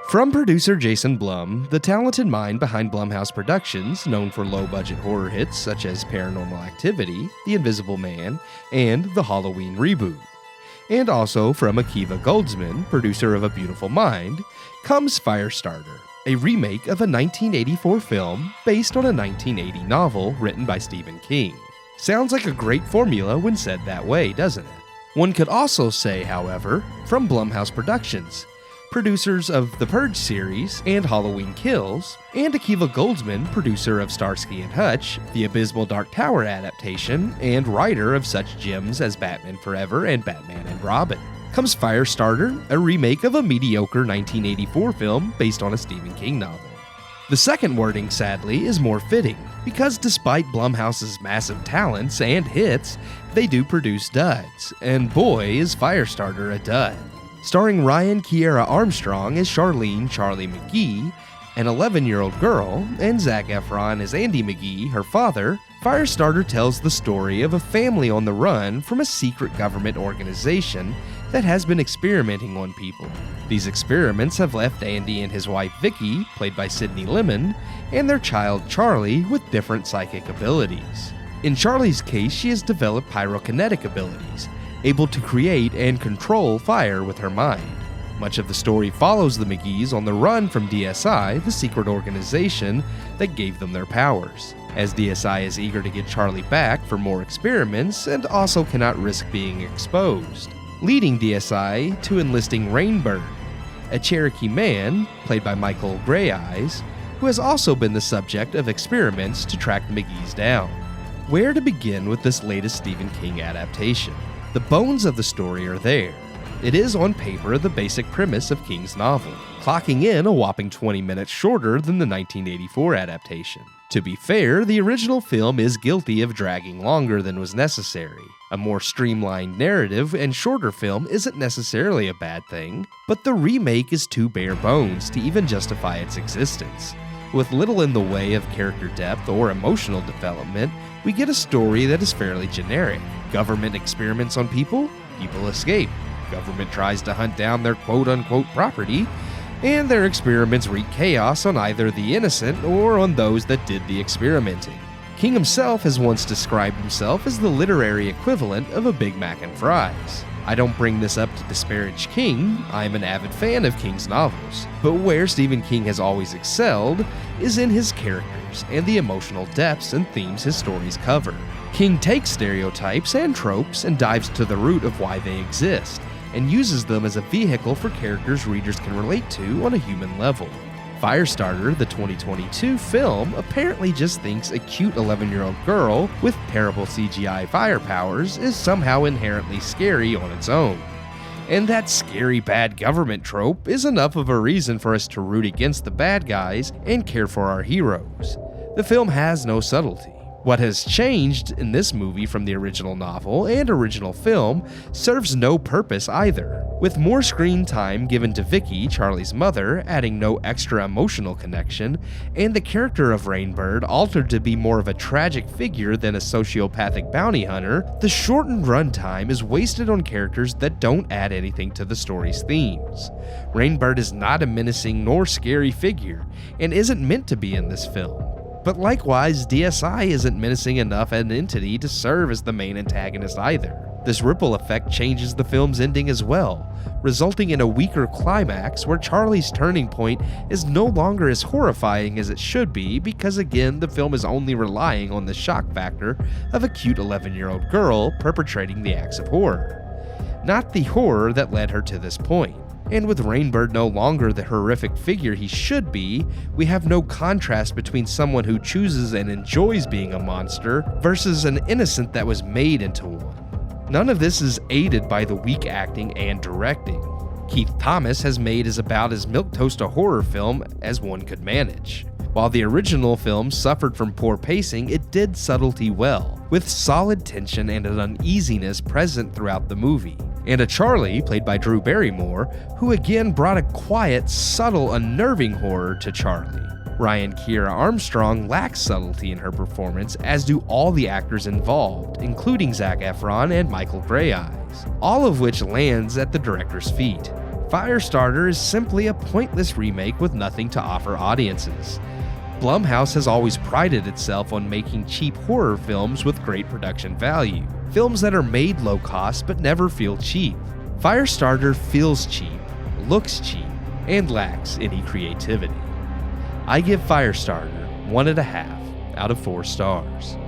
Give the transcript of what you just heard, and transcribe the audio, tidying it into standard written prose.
From producer Jason Blum, the talented mind behind Blumhouse Productions, known for low-budget horror hits such as Paranormal Activity, The Invisible Man, and the Halloween reboot. And also from Akiva Goldsman, producer of A Beautiful Mind, comes Firestarter, a remake of a 1984 film based on a 1980 novel written by Stephen King. Sounds like a great formula when said that way, doesn't it? One could also say, however, from Blumhouse Productions, producers of the Purge series and Halloween Kills, and Akiva Goldsman, producer of Starsky and Hutch, the abysmal Dark Tower adaptation, and writer of such gems as Batman Forever and Batman and Robin, comes Firestarter, a remake of a mediocre 1984 film based on a Stephen King novel. The second wording, sadly, is more fitting, because despite Blumhouse's massive talents and hits, they do produce duds, and boy is Firestarter a dud. Starring Ryan Kiera Armstrong as Charlene Charlie McGee, an 11-year-old girl, and Zac Efron as Andy McGee, her father, Firestarter tells the story of a family on the run from a secret government organization that has been experimenting on people. These experiments have left Andy and his wife Vicky, played by Sydney Lemon, and their child Charlie with different psychic abilities. In Charlie's case, she has developed pyrokinetic abilities, able to create and control fire with her mind. Much of the story follows the McGees on the run from DSI, the secret organization that gave them their powers, as DSI is eager to get Charlie back for more experiments and also cannot risk being exposed, leading DSI to enlisting Rainbird, a Cherokee man, played by Michael Greyeyes, who has also been the subject of experiments to track the McGees down. Where to begin with this latest Stephen King adaptation? The bones of the story are there. It is on paper the basic premise of King's novel, clocking in a whopping 20 minutes shorter than the 1984 adaptation. To be fair, the original film is guilty of dragging longer than was necessary. A more streamlined narrative and shorter film isn't necessarily a bad thing, but the remake is too bare bones to even justify its existence. With little in the way of character depth or emotional development, we get a story that is fairly generic. Government experiments on people, people escape. Government tries to hunt down their quote-unquote property, and their experiments wreak chaos on either the innocent or on those that did the experimenting. King himself has once described himself as the literary equivalent of a Big Mac and fries. I don't bring this up to disparage King, I'm an avid fan of King's novels, but where Stephen King has always excelled is in his characters and the emotional depths and themes his stories cover. King takes stereotypes and tropes and dives to the root of why they exist, and uses them as a vehicle for characters readers can relate to on a human level. Firestarter, the 2022 film, apparently just thinks a cute 11-year-old girl with terrible CGI fire powers is somehow inherently scary on its own. And that scary bad government trope is enough of a reason for us to root against the bad guys and care for our heroes. The film has no subtlety. What has changed in this movie from the original novel and original film serves no purpose either, with more screen time given to Vicky, Charlie's mother, adding no extra emotional connection, and the character of Rainbird altered to be more of a tragic figure than a sociopathic bounty hunter. The shortened runtime is wasted on characters that don't add anything to the story's themes. Rainbird is not a menacing nor scary figure, and isn't meant to be in this film. But likewise, DSI isn't menacing enough an entity to serve as the main antagonist either. This ripple effect changes the film's ending as well, resulting in a weaker climax where Charlie's turning point is no longer as horrifying as it should be because again, the film is only relying on the shock factor of a cute 11-year-old girl perpetrating the acts of horror, not the horror that led her to this point. And with Rainbird no longer the horrific figure he should be, we have no contrast between someone who chooses and enjoys being a monster versus an innocent that was made into one. None of this is aided by the weak acting and directing. Keith Thomas has made about as milquetoast a horror film as one could manage. While the original film suffered from poor pacing, it did subtlety well, with solid tension and an uneasiness present throughout the movie. And a Charlie, played by Drew Barrymore, who again brought a quiet, subtle, unnerving horror to Charlie. Ryan Kiera Armstrong lacks subtlety in her performance, as do all the actors involved, including Zac Efron and Michael Greyeyes, all of which lands at the director's feet. Firestarter is simply a pointless remake with nothing to offer audiences. Blumhouse has always prided itself on making cheap horror films with great production value. Films that are made low cost but never feel cheap. Firestarter feels cheap, looks cheap, and lacks any creativity. I give Firestarter 1.5 out of 4 stars.